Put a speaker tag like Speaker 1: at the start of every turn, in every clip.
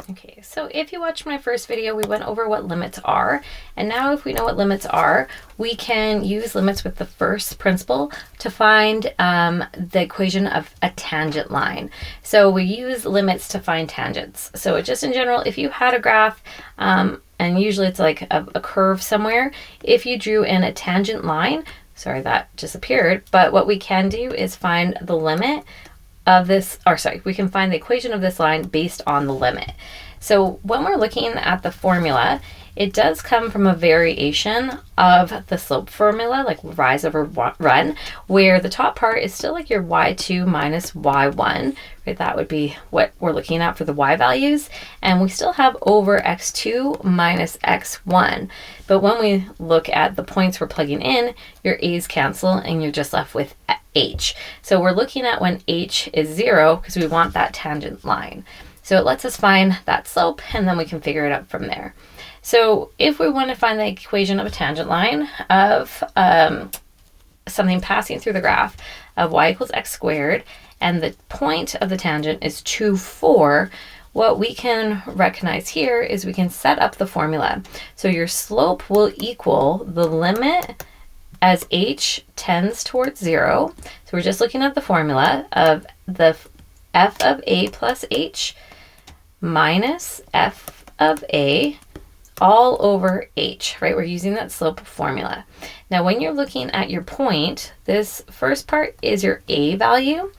Speaker 1: Okay, so if you watched my first video, we went over what limits are. And now if we know what limits are, we can use limits with the first principle to find the equation of a tangent line. So we use limits to find tangents. So just in general, if you had a graph, and usually it's like a curve somewhere, if you drew in a tangent line, sorry, that disappeared, but what we can do is find the limit of this, or sorry, we can find the equation of this line based on the limit. So when we're looking at the formula, it does come from a variation of the slope formula, like rise over run, where the top part is still like your y2 minus y1, right? That would be what we're looking at for the y values. And we still have over x2 minus x1. But when we look at the points we're plugging in, your a's cancel and you're just left with h. So we're looking at when h is 0 because we want that tangent line. So it lets us find that slope and then we can figure it out from there. So if we want to find the equation of a tangent line of something passing through the graph of y equals x squared, and the point of the tangent is 2, 4, what we can recognize here is we can set up the formula. So your slope will equal the limit as h tends towards 0. So we're just looking at the formula of the f of a plus h minus f of a all over h, right? We're using that slope formula. Now, when you're looking at your point, this first part is your a value,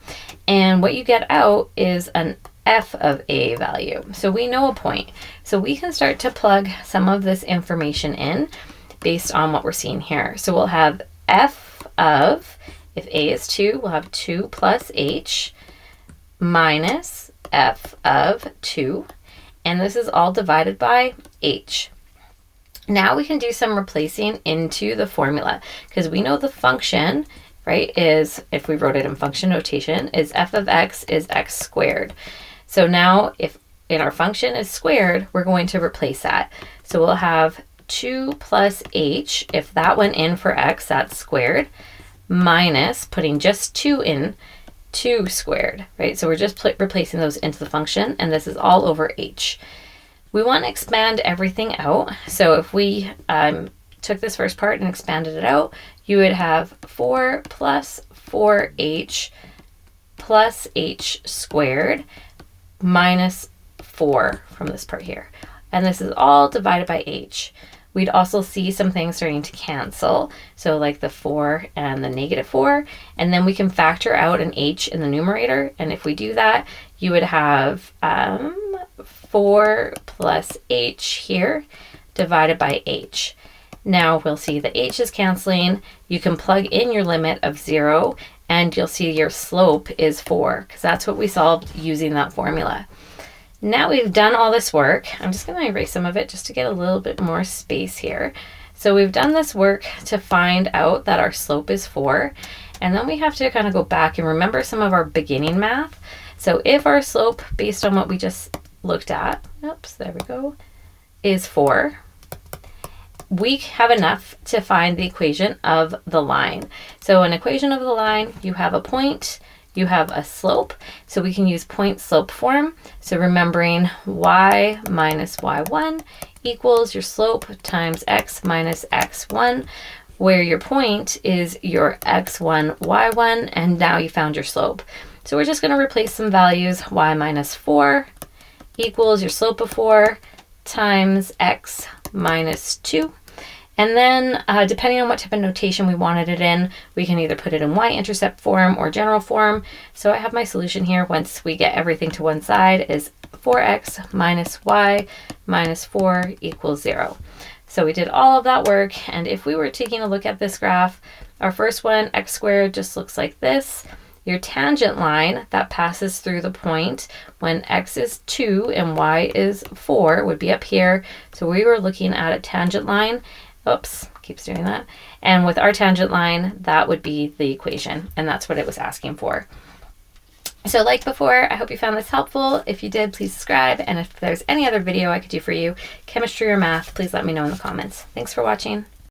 Speaker 1: and what you get out is an f of a value. So we know a point. So we can start to plug some of this information in based on what we're seeing here. So we'll have f of, if a is 2, we'll have 2 plus h minus f of 2. And this is all divided by h. Now we can do some replacing into the formula because we know the function, right, is, if we wrote it in function notation, is f of x is x squared. So now if in our function is squared, we're going to replace that. So we'll have 2 plus h, if that went in for x, that's squared, minus putting just 2 in, 2 squared, right? So we're just replacing those into the function, and this is all over h. We want to expand everything out. So if we took this first part and expanded it out, you would have 4 plus 4h plus h squared minus 4 from this part here. And this is all divided by h. We'd also see some things starting to cancel. So like the 4 and the negative 4. And then we can factor out an h in the numerator. And if we do that, you would have 4 plus h here divided by h. Now we'll see the h is canceling. You can plug in your limit of 0 and you'll see your slope is 4 because that's what we solved using that formula. Now we've done all this work. I'm just going to erase some of it just to get a little bit more space here. So we've done this work to find out that our slope is 4. And then we have to kind of go back and remember some of our beginning math. So if our slope, based on what we just looked at, oops, there we go, is 4, we have enough to find the equation of the line. So an equation of the line, you have a point, you have a slope, so we can use point slope form. So remembering y minus y1 equals your slope times x minus x1, where your point is your x1, y1, and now you found your slope. So we're just going to replace some values. Y minus 4 equals your slope of 4 times x minus 2. And then depending on what type of notation we wanted it in, we can either put it in y-intercept form or general form. So I have my solution here once we get everything to one side is 4x minus y minus 4 equals 0. So we did all of that work. And if we were taking a look at this graph, our first one, x squared, just looks like this. Your tangent line that passes through the point when x is 2 and y is 4 would be up here. So we were looking at a tangent line. Oops, keeps doing that. And with our tangent line, that would be the equation. And that's what it was asking for. So like before, I hope you found this helpful. If you did, please subscribe. And if there's any other video I could do for you, chemistry or math, please let me know in the comments. Thanks for watching.